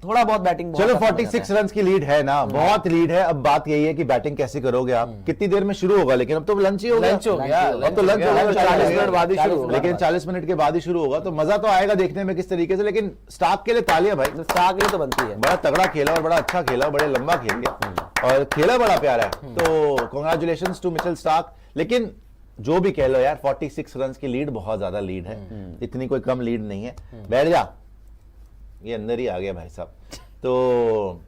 थोड़ा बहुत बैटिंग चलो 46 रन की लीड है ना, बहुत लीड है। अब बात यही है कि बैटिंग कैसे करोगे आप, कितनी देर में शुरू होगा, लेकिन अब तो लंच ही हो गया, लंच हो गया, अब तो लंच हो गया, 40 मिनट बाद ही शुरू होगा। लेकिन 40 मिनट के बाद ही शुरू होगा, तो मजा तो आएगा देखने में किस तरीके से। लेकिन स्टार्क के लिए तालियां भाई, स्टार्क के लिए तो बनती है। बड़ा तगड़ा खेला और बड़ा अच्छा खेला, बड़े लंबा खेल गया और खेला बड़ा प्यारा है, तो कांग्रेचुलेशंस टू मिचेल स्टार्क। लेकिन जो भी कह लो यार, 46 रन की लीड बहुत ज्यादा लीड है, इतनी कोई कम लीड नहीं है। बैठ जा, ये अंदर ही आ गया भाई साहब, तो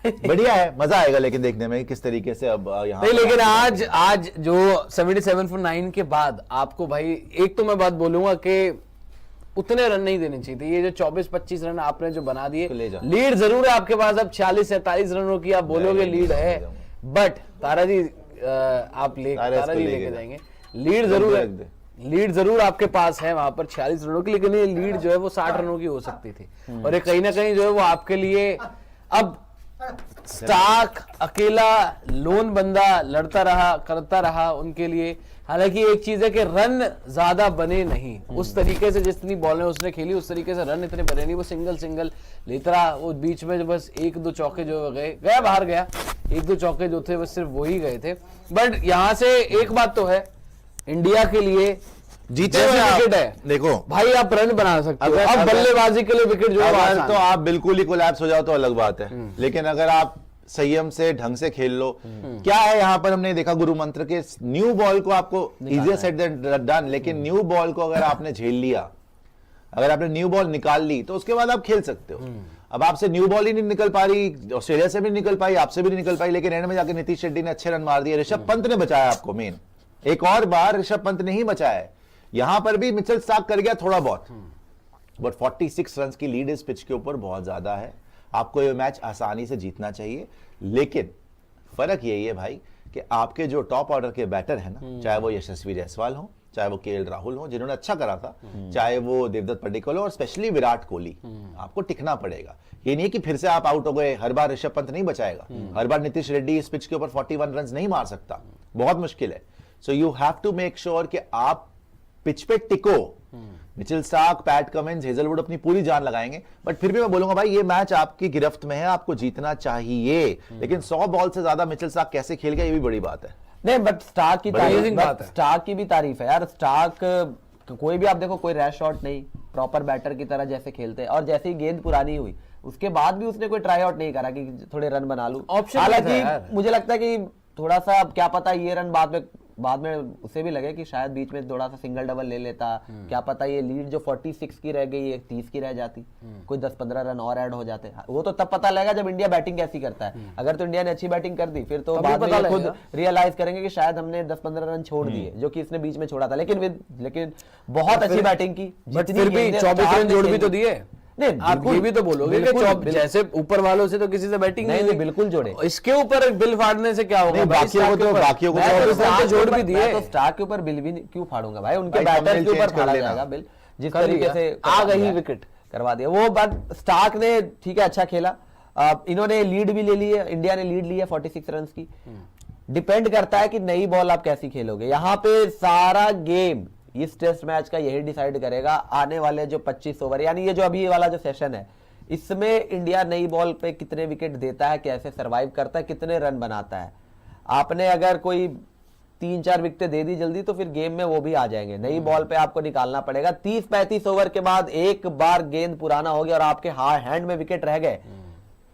बढ़िया है, मजा आएगा लेकिन देखने में किस तरीके से अब यहाँ नहीं। लेकिन आज जो 77 for 9 के बाद आपको भाई एक तो मैं बात बोलूंगा कि उतने रन नहीं देने चाहिए थे। ये जो 24-25 रन आपने जो बना दिए, लीड जरूर है आपके पास अब 46-47 रनों की, आप बोलोगे लीड है, बट तारा जी आप लेके जाएंगे, लीड जरूर है, लीड जरूर आपके पास है वहां पर 46 रनों की, लेकिन ये लीड जो है वो 60 रनों की हो सकती थी, और ये कहीं ना कहीं जो है वो आपके लिए अब स्टार्क अकेला लोन बंदा लड़ता रहा, करता रहा उनके लिए। हालांकि एक चीज है कि रन ज्यादा बने नहीं, उस तरीके से जितनी बॉलें उसने खेली उस तरीके से रन इतने बने नहीं, वो सिंगल लेता रहा, वो बीच में जो बस 1-2 चौके जो गया बाहर गया, 1-2 चौके जो थे बस सिर्फ वही गए थे। बट यहां से एक बात तो है, इंडिया के लिए जीते हुए विकेट है, देखो भाई आप रन बना सकते हो, अब बल्लेबाजी के लिए विकेट जो है तो आप बिल्कुल ही कोलैप्स हो जाओ तो अलग बात है, लेकिन अगर आप संयम से ढंग से खेल लो, क्या है यहाँ पर हमने देखा गुरु मंत्र के न्यू बॉल को आपको इजियर सेड देन डन, लेकिन न्यू बॉल को अगर आपने झेल लिया, अगर आपने न्यू बॉल निकाल ली तो उसके बाद आप खेल सकते हो। अब आपसे न्यू बॉल ही नहीं निकल पा रही, ऑस्ट्रेलिया से भी निकल पाई, आपसे भी नहीं निकल पाई, लेकिन एंड में जाकर नीतीश रेड्डी ने अच्छे रन मार दिए, ऋषभ पंत ने बचाया आपको, मेन एक और बार ऋषभ पंत ने ही बचाया है। यहां पर भी मिचेल स्टार्क कर गया थोड़ा बहुत, बट 46 रन की लीड इस पिच के ऊपर बहुत ज्यादा है, आपको ये मैच आसानी से जीतना चाहिए। लेकिन फर्क यही है भाई कि आपके जो टॉप ऑर्डर के बैटर हैं ना, चाहे वो यशस्वी जायसवाल हो, चाहे वो केएल राहुल हो जिन्होंने अच्छा करा था, चाहे वो देवदत्त पडिक्कल हो, और स्पेशली विराट कोहली, आपको टिकना पड़ेगा। ये नहीं कि फिर से आप आउट हो गए, हर बार ऋषभ पंत नहीं बचाएगा, हर बार नीतीश रेड्डी इस पिच के ऊपर 41 रन नहीं मार सकता, बहुत मुश्किल है। So you have to make sure कि आप पिच पे टिको। Mitchell Starc, Pat Cummins, Hazlewood अपनी पूरी जान लगाएंगे, बट फिर भी मैं बोलूंगा भाई ये मैच आपकी गिरफ्त में है, आपको जीतना चाहिए। लेकिन 100 बॉल से ज्यादा मिचेल स्टार्क कैसे खेल गया ये भी बड़ी बात है। नहीं, बट स्टार्क की तारीफ है यार। स्टार्क कोई भी आप देखो, कोई रैश शॉट नहीं, प्रॉपर बैटर की तरह जैसे खेलते हैं, और जैसे ही गेंद पुरानी हुई उसके बाद भी उसने कोई ट्राई आउट नहीं करा कि थोड़े रन बना लूं। हालांकि मुझे लगता है कि थोड़ा सा क्या पता ये रन बाद में उसे भी लगे कि शायद बीच में थोड़ा सा सिंगल डबल ले लेता, क्या पता ये लीड जो 46 की रह गई 30 की रह जाती, कोई 10-15 रन और ऐड हो जाते। वो तो तब पता लगेगा जब इंडिया बैटिंग कैसी करता है। अगर तो इंडिया ने अच्छी बैटिंग कर दी फिर तो बाद में खुद रियलाइज करेंगे कि शायद हमने 10-15 रन छोड़ दिए, जो कि इसने बीच में छोड़ा था। लेकिन बहुत अच्छी बैटिंग की, फिर भी 24 रन जोड़ भी तो दिए। नहीं, आप ये भी तो बोलोगे कि जैसे ऊपर वालों से तो किसी से बैटिंग नहीं, बिल्कुल जोड़े। इसके ऊपर बिल फाड़ने से क्या होगा? बाकियों को जोड़ भी दिए, तो स्टार्क के ऊपर बिल भी क्यों फाड़ूंगा भाई? उनके बैटर्स के ऊपर फाड़ा जाएगा बिल, जिस तरीके से आ गई विकेट करवा दिया वो। बात स्टार्क ने ठीक है अच्छा खेला, इन्होंने लीड भी ले ली है, इंडिया ने लीड ली है 46 रन की। डिपेंड करता है कि नई बॉल आप कैसी खेलोगे। यहाँ पे सारा गेम इस टेस्ट मैच का यही डिसाइड करेगा, आने वाले जो 25 ओवर, यानी ये जो अभी वाला जो सेशन है, इसमें इंडिया नई बॉल पे कितने विकेट देता है, कैसे सरवाइव करता है, कितने रन बनाता है। आपने अगर कोई 3-4 विकेटें दे दी जल्दी तो फिर गेम में वो भी आ जाएंगे। नई बॉल पे आपको निकालना पड़ेगा। 30-35 ओवर के बाद एक बार गेंद पुराना हो गया और आपके हैंड में विकेट रह गए,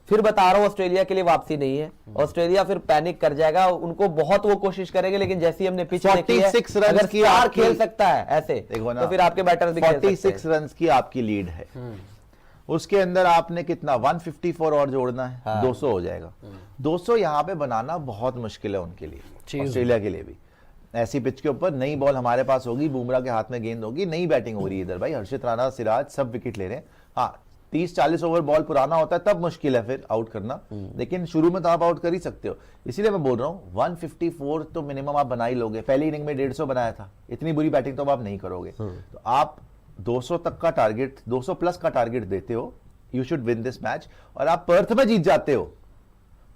फिर बता रहा हूं ऑस्ट्रेलिया के लिए वापसी नहीं है। ऑस्ट्रेलिया फिर पैनिक कर जाएगा, उनको बहुत वो कोशिश करेंगे, लेकिन जैसी हमने पिच देखी है, 46 रन की स्टार खेल सकता है ऐसे तो फिर आपके बैटर भी 46 रन की आपकी लीड है, उसके अंदर आपने कितना 154 और जोड़ना है, 200 हो जाएगा। 200 यहां पे बनाना बहुत मुश्किल है उनके लिए, ऑस्ट्रेलिया के लिए भी। ऐसी पिच के ऊपर नई बॉल हमारे पास होगी, बुमराह के हाथ में गेंद होगी, नई बैटिंग हो रही है इधर भाई, हर्षित राणा, सिराज सब विकेट ले रहे हैं। हाँ 30-40 ओवर बॉल पुराना होता है तब मुश्किल है फिर आउट करना, लेकिन शुरू में तो आप आउट कर ही सकते हो। इसीलिए मैं बोल रहा हूं 154 तो मिनिमम आप बना ही लोगे। पहली इनिंग में 150 बनाया था, इतनी बुरी बैटिंग तो आप नहीं करोगे। तो आप 200 तक का टारगेट, 200 प्लस का टारगेट देते हो, you should win this match, और आप पर्थ में जीत जाते हो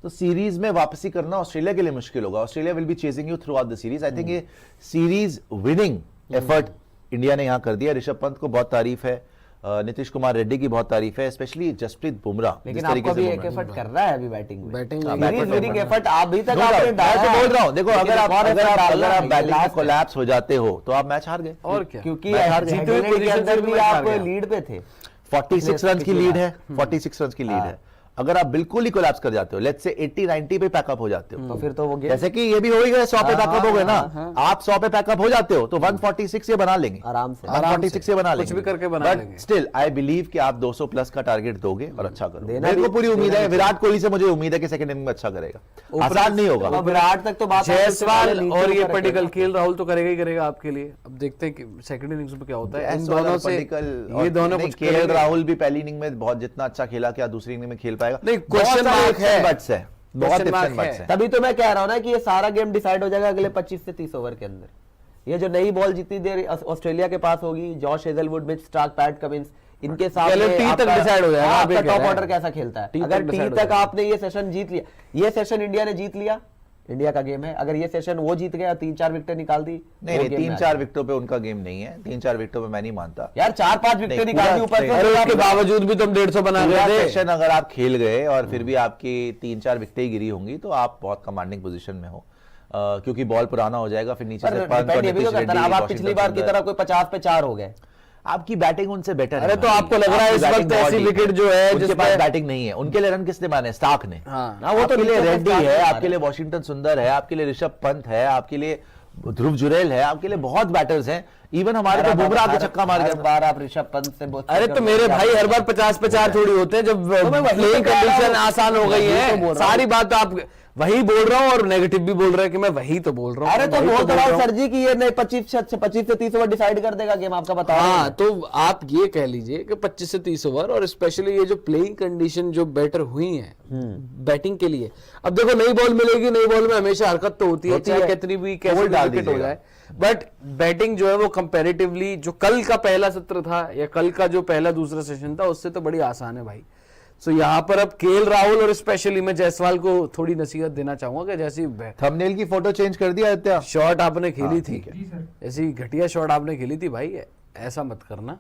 तो सीरीज में वापसी करना ऑस्ट्रेलिया के लिए मुश्किल होगा। Australia will be chasing you through out the series. I think ये सीरीज विनिंग एफर्ट इंडिया ने यहां कर दिया। ऋषभ पंत को बहुत तारीफ है, नीतीश कुमार रेड्डी की बहुत तारीफ है, स्पेशली जसप्रीत बुमराह। लेकिन जिस तरीके आपको से भी एक बुमराह- एफर्ट करना है अभी बैटिंग में। बैटिंग सीरीज विनिंग एफर्ट अभी तक No doubt, आपने डाला मैं तो है। बोल रहा हूँ, देखो लेकिन अगर आप एक और effort डालना बैटिंग है, में last है। कोलैप्स हो जाते हो तो आप मैच हार गए। और क्या, क्योंकि मैं हार गया। जीते हुए position के अंदर से भी मैं हार आप गया। लीड पे थे। 46 रन की लीड है, 46 रन की लीड है। अगर आप बिल्कुल ही कोलैप्स कर जाते हो, लेट्स से 80-90 पे पैकअप हो जाते हो, तो फिर तो वो गेम जैसे कि ये भी हो ही गए 100 पे पैकअप हो गए ना, आप 100 पे पैकअप हो जाते हो तो 146 ये बना लेंगे आराम से। 146 ये बना कुछ लेंगे, भी करके बना बट लेंगे। स्टिल आई बिलीव कि आप 200 प्लस का टारगेट दोगे और अच्छा करोगे। देना मेरे को भी- पूरी उम्मीद देना है, भी विराट कोहली से मुझे उम्मीद है कि सेकंड इनिंग में अच्छा करेगा। आसान नहीं होगा। अब विराट तक तो बात जायसवाल नीचे और ये ऊपर पर्टिकल रखेगा। केएल राहुल तो करेगा ही करेगा आपके लिए। अब देखते हैं कि सेकंड इनिंग्स में क्या होता है इन जायसवाल दोनों और से। पडिक्कल ये दोनों नहीं, कुछ केएल करेंगे। राहुल भी पहली इनिंग में बहुत जितना अच्छा खेला, क्या दूसरी इनिंग में खेल पाएगा? नहीं, बहुत question सारे mark ifs है। and buts है, बहुत Question ifs mark and buts है। है। तभी तो मैं कह रहा हूं ना कि ये सारा गेम डिसाइड हो जाएगा अगले 25 से 30 ओवर के अंदर। ये जो नई बॉल जितनी देर ऑस्ट्रेलिया के पास होगी, Josh Hazlewood, Mitch Starc, Pat Cummins, इनके सामने पहले टी तक आपका- decide हो जाएगा, आप ये आपका कह टॉप रहे ऑर्डर हैं। कैसा खेलता है। टी अगर तक टी decide हो तक जाएगा। आपने ये सेशन जीत लिया, ये सेशन इंडिया ने जीत लिया, इंडिया का गेम है। अगर ये सेशन वो जीत गया, 3-4 विकेट निकाल दी, नहीं वो नहीं, गेम में आ 3-4 विकेटों पे उनका गेम नहीं है, 3-4 विकेटों पे मैं नहीं मानता। यार 4-5 विकेट नहीं, निकाल दी पूरा ऊपर से। straight। अरे फिर उसके आप- बावजूद भी तुम 150 बना पूरा गए थे। सेशन अगर आप खेल गए और फिर भी आपकी 3-4 विकेटें ही गिरी होंगी तो आप बहुत कमांडिंग पोजीशन में हो, क्योंकि बॉल पुराना हो जाएगा, फिर नीचे पर से पंत डिपेंड और ये भी तो नीतीश करता है ना, अब रेड्डी, आप पिछली वॉशिंगटन बार की सुंदर। तरह कोई 50 पे 4 हो गए। आपकी बैटिंग उनसे बेटर है। अरे तो भाई। आपको लग रहा है आपकी इस वक्त बैटिंग ऐसी बहुत deep विकेट जो है उनके जिसपे- पास बैटिंग नहीं है। उनके लिए रन किसने माने? स्टार्क ने। हाँ। हाँ, वो तो आपके लिए नीचे से रेड्डी स्टार्क है, ने आपके मारे। लिए वॉशिंगटन सुंदर है, आपके लिए ऋषभ पंत है, आपके लिए ध्रुव जुरेल है, आपके लिए बहुत बैटर्स हैं। इवन हमारे तो बुमराह के छक्का मार हर गया था। बार आप ऋषभ पंत से बोलते अरे तो मेरे भाई हर बार 50 पे 4 थोड़ी होते हैं जब मैं वही प्लेइंग तो कह रहा कंडीशन हूं। आसान हो गई वही है। तो बोल रहा हूं। सारी बात तो आप वही बोल रहा हूँ और नेगेटिव भी बोल रहे हैं कि मैं वही तो बोल रहा हूँ। अरे तो वही बोल बोल रहा हूं हूं। सर जी कि ये नहीं 25 से 30 ओवर डिसाइड कर देगा गेम, आपका बता रहा हूं हाँ मैं। तो आप ये कह लीजिए कि 25 से 30 ओवर और स्पेशली ये जो प्लेइंग कंडीशन जो बेटर हुई है बैटिंग के लिए। अब देखो नई बॉल मिलेगी, नई बॉल में हमेशा हरकत तो होती है, होती चाहे है। कितनी भी कैसे Ball डाल विकेट हो दीजिएगा। जाए। बट बैटिंग जो है वो कंपैरेटिवली जो कल का पहला सत्र था या कल का जो पहला दूसरा सेशन था उससे तो बड़ी आसान है भाई। सो यहाँ पर अब केएल राहुल और स्पेशली मैं जायसवाल को थोड़ी नसीहत देना चाहूंगा कि जैसी थंबनेल की फोटो चेंज कर दिया आदित्य? शॉट आपने खेली थी, ऐसी घटिया शॉट आपने खेली थी भाई, ऐसा मत करना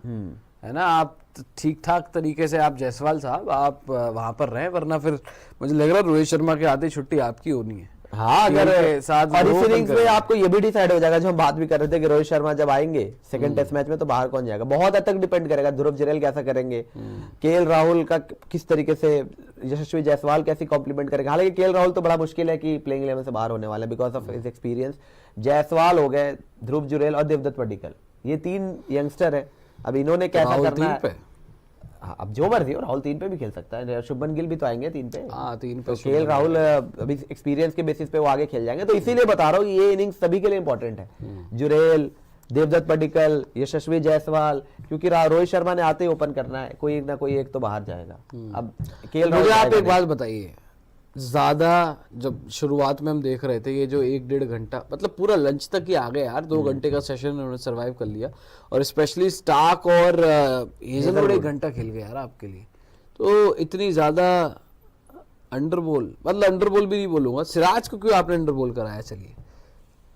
है ना। आप ठीक ठाक तरीके से आप जायसवाल साहब आप वहां पर रहें, वरना फिर मुझे लग रहा है रोहित शर्मा के आते छुट्टी आपकी होनी है। हाँ अगर टीम के साथ और वो इस ओपन इनिंग्स में करेंगे। आपको ये भी डिसाइड हो जाएगा, जो हम बात भी कर रहे थे कि रोहित शर्मा जब आएंगे सेकंड टेस्ट मैच में तो बाहर कौन जाएगा, बहुत हद तक डिपेंड करेगा। ध्रुव जुरैल कैसा करेंगे, केएल राहुल का किस तरीके से, यशस्वी जायसवाल कैसी कॉम्प्लीमेंट करेगा। हालांकि केएल राहुल तो बड़ा मुश्किल है कि प्लेइंग 11 से बाहर होने वाला है because of his experience. Jaiswal हो गए, ध्रुव जुरैल और देवदत्त पडिक्कल, ये 3 यंगस्टर है। अब इन्होंने कैसा राहुल करना 3 है। पे हाँ, अब जो मर्जी हो, राहुल 3 पे भी खेल सकता है, शुभमन गिल भी तो आएंगे 3 पे। हाँ 3 पे तो केएल राहुल अभी एक्सपीरियंस के बेसिस पे वो आगे खेल जाएंगे, तो इसीलिए बता रहा हूँ ये इनिंग्स सभी के लिए इंपॉर्टेंट है। जुरैल, देवदत्त पडिक्कल, यशस्वी जायसवाल, क्योंकि रोहित शर्मा ने आते ही ओपन करना है, कोई ना कोई एक तो बाहर जाएगा। अब केएल मुझे आप राहुल एक बात बताइए, ज्यादा जब शुरुआत में हम देख रहे थे ये जो 1-1.5 घंटा मतलब पूरा लंच तक ही आ गए यार, 2 घंटे का सेशन उन्होंने सरवाइव कर लिया और स्पेशली स्टार्क और हेजलवुड 1 घंटा खेल गए यार आपके लिए। तो इतनी ज्यादा अंडर बॉल, मतलब अंडर बॉल भी नहीं बोलूंगा, सिराज को क्यों आपने अंडर बॉल कराया? चलिए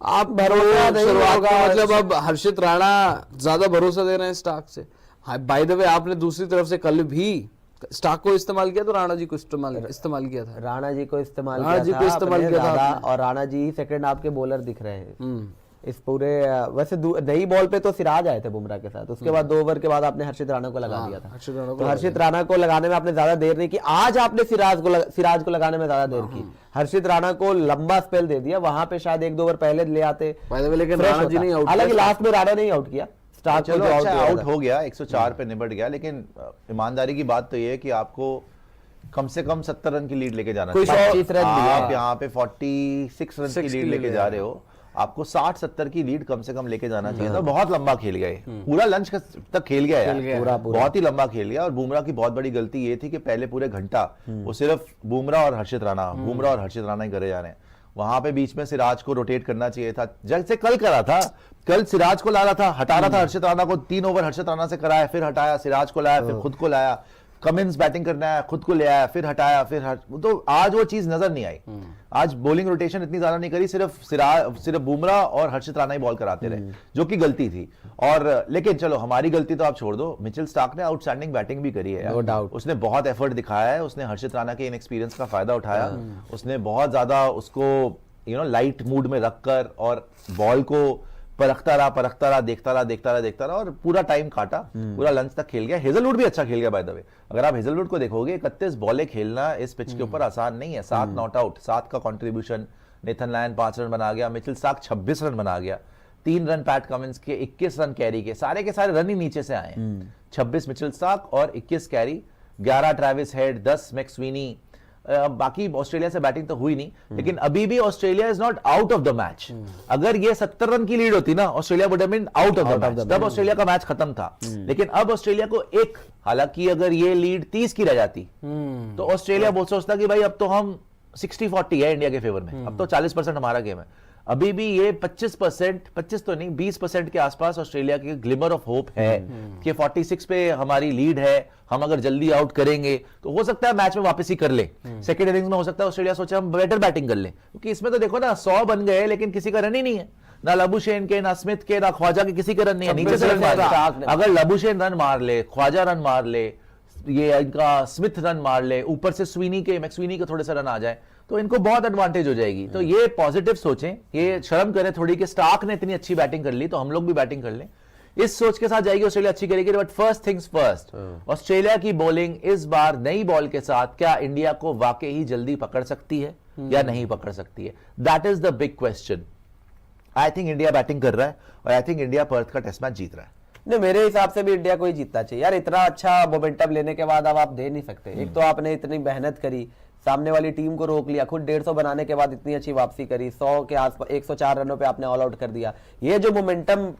आप भरोसा नहीं शुरुआत होगा। में मतलब अब हर्षित राणा ज्यादा भरोसा दे रहे हैं स्टार्क से। हाँ बाय द वे आपने दूसरी तरफ से कल भी स्टार्क को इस्तेमाल किया तो राणा जी को इस्तेमाल किया था। राणा जी को इस्तेमाल राणा किया जी था को इस्तेमाल अपने किया था ज्यादा, आपने। और राणा जी ही सेकंड हाफ के बॉलर दिख रहे हैं इस पूरे। वैसे नई बॉल पे तो सिराज आए थे बुमराह के साथ, उसके बाद 2 ओवर के बाद आपने हर्षित राणा को लगा दिया था। हर्षित राणा को तो हर्षित राणा को लगाने में आपने ज्यादा देर नहीं की। आज आपने सिराज को लगाने में ज्यादा देर की। हर्षित राणा को लंबा स्पेल दे दिया, वहां पे शायद 1-2 ओवर पहले ले आते, By the way, लेकिन fresh राणा जी होता। नहीं आउट हालांकि किया। लास्ट में राणा नहीं आउट किया, स्टार्क को चलो जो अच्छा किया आउट था। हो गया, 104 पे निपट गया, लेकिन ईमानदारी की बात तो ये है कि आपको कम से कम 70 रन की लीड लेके जाना कोई चाहिए। 25 रन दिए आप हैं। यहाँ पे 46 रन की लीड लेके जा रहे हो, आपको 60-70 की लीड कम से कम लेके जाना चाहिए था। बहुत लंबा खेल गए, पूरा लंच तक खेल गया यार, पूरा। बहुत ही लंबा खेल गया। और बुमराह की बहुत बड़ी गलती ये थी कि पहले पूरे घंटा वो सिर्फ बुमराह और हर्षित राणा ही करे जा रहे हैं। वहां पे बीच में सिराज को रोटेट करना चाहिए था, जैसे कल करा था। कल सिराज को ला रहा था, हटा रहा था हर्षित राणा को, 3 ओवर हर्षित राणा से कराया, फिर हटाया, सिराज को लाया, फिर खुद को लाया। कमिंस बैटिंग करना है, खुद को ले आया, फिर हटाया, तो आज वो चीज नजर नहीं आई। आज बॉलिंग रोटेशन इतनी ज्यादा नहीं करी, सिर्फ बुमराह और हर्षित राणा ही बॉल कराते रहे, जो कि गलती थी। और लेकिन चलो हमारी गलती तो आप छोड़ दो, मिचेल स्टार्क ने आउटस्टैंडिंग बैटिंग भी करी है यार। नो डाउट, उसने बहुत एफर्ट दिखाया है, उसने हर्षित राणा के इनएक्सपीरियंस का फायदा उठाया, उसने बहुत ज्यादा उसको लाइट मूड में रखकर और बॉल को परखता रहा, देखता रहा और पूरा टाइम काटा, पूरा लंच तक खेल गया। हेजलवुड भी अच्छा खेल गया बाय द वे। अगर आप हेजलवुड को देखोगे, 31 बॉलें खेलना इस पिच के ऊपर आसान नहीं है। 7 नॉट आउट, 7 का कंट्रीब्यूशन, नेथन लायन 5 रन बना गया, मिचेल स्टार्क 26 रन बना गया, 3 रन पैट कमिंस के, 21 रन कैरी के, सारे के सारे रन ही नीचे से आए हैं। 26 मिचेल स्टार्क और 21 कैरी, 11 ट्रेविस हेड, 10 मैक्सवीनी। बाकी ऑस्ट्रेलिया से बैटिंग तो हुई नहीं, लेकिन अभी भी Australia is not out of the match. अगर ये 70 रन की लीड होती ना, Australia would have been out of the match, तब ऑस्ट्रेलिया का मैच खत्म था। लेकिन अब ऑस्ट्रेलिया को एक, हालांकि अगर ये लीड 30 की रह जाती तो ऑस्ट्रेलिया बहुत सोचता कि भाई अब तो हम 60-40 है इंडिया के फेवर में, अब तो 40% हमारा गेम है। अभी भी ये 25%, 25 तो नहीं, 20% के आसपास ऑस्ट्रेलिया के ग्लिमर ऑफ होप है कि 46 पे हमारी लीड है, हम अगर जल्दी आउट करेंगे तो हो सकता है मैच में वापस ही कर ले। सेकंड इनिंग्स में हो सकता है ऑस्ट्रेलिया सोचे हम बेटर बैटिंग कर ले, क्योंकि इसमें तो देखो ना 100 बन गए लेकिन किसी का रन ही नहीं है, ना लबुशेन के, ना स्मिथ के, ना ख्वाजा के, किसी के रन नहीं है। नीचे से रन मार, अगर लबुशेन रन मार ले, ख्वाजा रन मार ले, ये इनका स्मिथ रन मार ले, ऊपर से स्वीनी के, मैक्सवीनी के थोड़े से रन आ जाए तो इनको बहुत एडवांटेज हो जाएगी। तो ये पॉजिटिव सोचें, ये शर्म करें थोड़ी कि स्टार्क ने इतनी अच्छी बैटिंग कर ली तो हम लोग भी बैटिंग कर लें, इस सोच के साथ जाएगी ऑस्ट्रेलिया, अच्छी करेगी। But first things first, Australia की बॉलिंग इस बार नई बॉल के साथ क्या इंडिया को वाकई ही जल्दी पकड़ सकती है या नहीं पकड़ सकती है? That is the big question. I think India batting कर रहा है और आई थिंक इंडिया पर्थ का टेस्ट मैच जीत रहा है। नहीं, मेरे हिसाब से भी इंडिया को ही जीतना चाहिए यार। इतना अच्छा मोमेंटम लेने के बाद अब आप दे नहीं सकते। एक तो आपने इतनी मेहनत करी, सामने वाली टीम को रोक लिया, खुद 150 बनाने के बाद इतनी अच्छी वापसी करी, 100 के आसपास 104 रनों पे आपने ऑल आउट कर दिया। ये जो मोमेंटम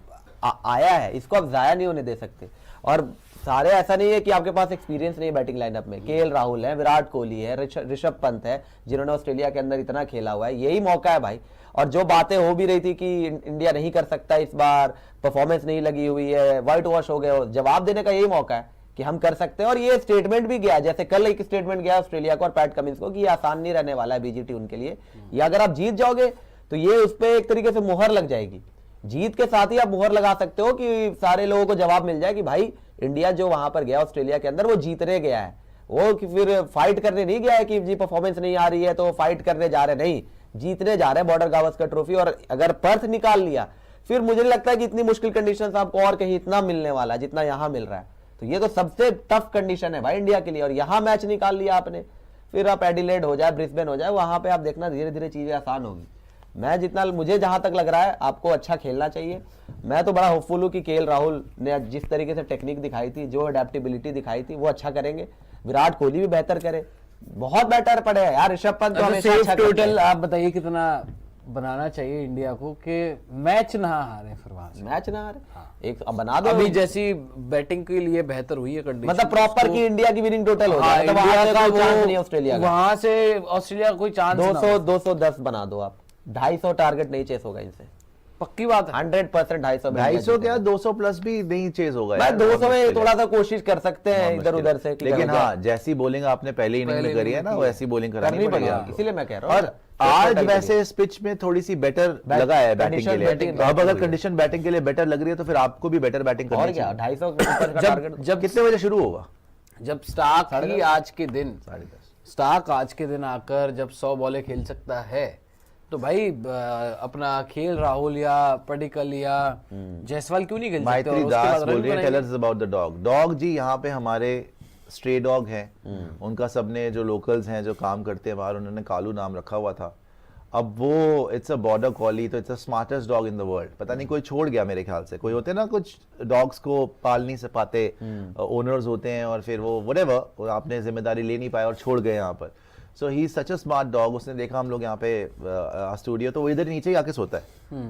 आया है इसको आप जाया नहीं होने दे सकते। और सारे ऐसा नहीं है कि आपके पास एक्सपीरियंस नहीं है बैटिंग लाइनअप में। केएल राहुल है, विराट कोहली है, ऋषभ पंत है, जिन्होंने ऑस्ट्रेलिया के अंदर इतना खेला हुआ है। यही मौका है भाई। और जो बातें हो भी रही थी कि इंडिया नहीं कर सकता इस बार, परफॉर्मेंस नहीं लगी हुई है, व्हाइट वॉश हो गए, जवाब देने का यही मौका है कि हम कर सकते हैं। और ये स्टेटमेंट भी गया, जैसे कल एक स्टेटमेंट गया ऑस्ट्रेलिया को और पैट कमिंस को कि ये आसान नहीं रहने वाला है बीजीटी उनके लिए। या अगर आप जीत जाओगे तो ये उस पर एक तरीके से मुहर लग जाएगी। जीत के साथ ही आप मुहर लगा सकते हो कि सारे लोगों को जवाब मिल जाए कि भाई इंडिया जो वहां पर गया ऑस्ट्रेलिया के अंदर वो जीतने गया है, वो कि फिर फाइट करने नहीं गया है कि जी परफॉर्मेंस नहीं आ रही है तो फाइट करने जा रहे, नहीं, जीतने जा रहे हैं बॉर्डर गावस्कर ट्रॉफी। और अगर पर्थ निकाल लिया फिर मुझे नहीं लगता है कि इतनी मुश्किल कंडीशंस आपको और कहीं इतना मिलने वाला है जितना यहां मिल रहा है। तो ये तो सबसे टफ कंडीशन है भाई इंडिया के लिए। और यहां मैच निकाल लिया आपने, फिर आप एडिलेड हो जाए, ब्रिस्बेन हो जाए, वहां पे आप देखना धीरे धीरे चीजें आसान होगी। मैं जितना, मुझे जहां तक लग रहा है आपको अच्छा खेलना चाहिए। मैं तो बड़ा होपफुल हूं कि केएल राहुल ने जिस तरीके से टेक्निक दिखाई थी, जो अडेप्टेबिलिटी दिखाई थी, वो अच्छा करेंगे। विराट कोहली भी बेहतर करे, बहुत बेटर पड़े यार। ऋषभ पंत तो हमेशा अच्छा टोटल आप बताइए कितना बनाना चाहिए इंडिया को कि मैच ना हारे, फिर वहां से मैच ना हारे। एक अब बना दो, अभी जैसी बैटिंग के लिए बेहतर हुई है कंडीशन, मतलब प्रॉपर की इंडिया की विनिंग टोटल हो जाए तो वहां से कोई चांस नहीं ऑस्ट्रेलिया का। वहां से ऑस्ट्रेलिया का कोई चांस 210 बना दो आप, 250 टारगेट नहीं चेस होगा इनसे, पक्की बात है। 100% 250 250 क्या 200 प्लस भी नहीं चेज होगा यार। 200 में थोड़ा सा कोशिश कर सकते हैं इधर उधर से, लेकिन हाँ जैसी बॉलिंग आपने पहली इनिंग में करी है ना वैसी बॉलिंग करनी पड़ेगी, इसीलिए मैं कह रहा हूँ। और आज वैसे इस पिच में थोड़ी सी बेटर लगा है बैटिंग के लिए। अब अगर कंडीशन बैटिंग के लिए बेटर लग रही है तो फिर आपको भी बेटर बैटिंग करनी और क्या, 250 का टारगेट। जब कितने बजे शुरू होगा? जब स्टार्क ही आज के दिन 10:30 स्टार्क आज के दिन आकर जब 100 बॉलें खेल सकता है तो भाई अपना खेल राहुल या पडिक्कल या जायसवाल क्यों नहीं खेल सकते? मैत्री दास बोल रही है tell us about the dog. Dog जी यहाँ पे हमारे स्ट्रे डॉग हैं, उनका सबने जो लोकल्स हैं जो काम करते हैं बाहर, उन्होंने कालू नाम रखा हुआ था। अब वो इट्स अ बॉर्डर कॉली, तो it's a smartest dog in the world. पता नहीं कोई छोड़ गया मेरे ख्याल से, कोई होते ना कुछ डॉग्स को पाल नहीं से पाते, ओनर्स होते हैं और फिर वो व्हाटएवर आपने जिम्मेदारी ले नहीं पाए और छोड़ गए यहाँ पर। So he is such a smart dog. उसने देखा हम लोग यहाँ पे स्टूडियो, तो वो इधर नीचे ही आके सोता है।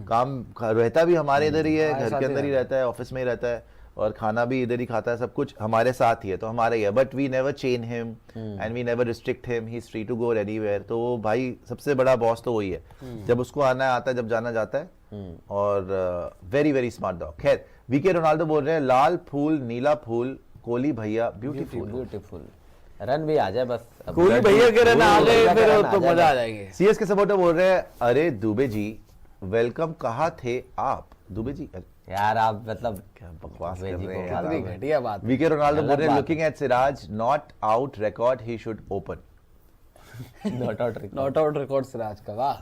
काम रहता भी हमारे इधर ही है, घर के अंदर ही रहता है, ऑफिस में ही रहता है और खाना भी इधर ही खाता है, सब कुछ हमारे साथ ही है, तो हमारे ही है। But we never chain him and we never restrict him, he is free to go anywhere. तो वो भाई सबसे बड़ा बॉस तो वही है, जब उसको आना है आता है, जब जाना जाता है। और वेरी वेरी स्मार्ट डॉग। खैर वीके रोनाल्डो बोल रहे हैं लाल फूल नीला फूल कोहली भैया ब्यूटीफुल। ब्यूटीफुल रन भी आ जाए बस। अब कोहली भैया के रन आ गए फिर तो मजा आ जाएंगे। सीएस के सपोर्टर बोल रहे हैं अरे दुबे जी वेलकम, कहाँ थे आप दुबे जी? यार आप मतलब क्या बकवास दुबे कर जी रहे को हैं काफी यार। घटिया बात। वीके रोनाल्डो बोल रहे हैं बात। Looking at Siraj not out record he should open. Not out not out record Siraj का, वाह।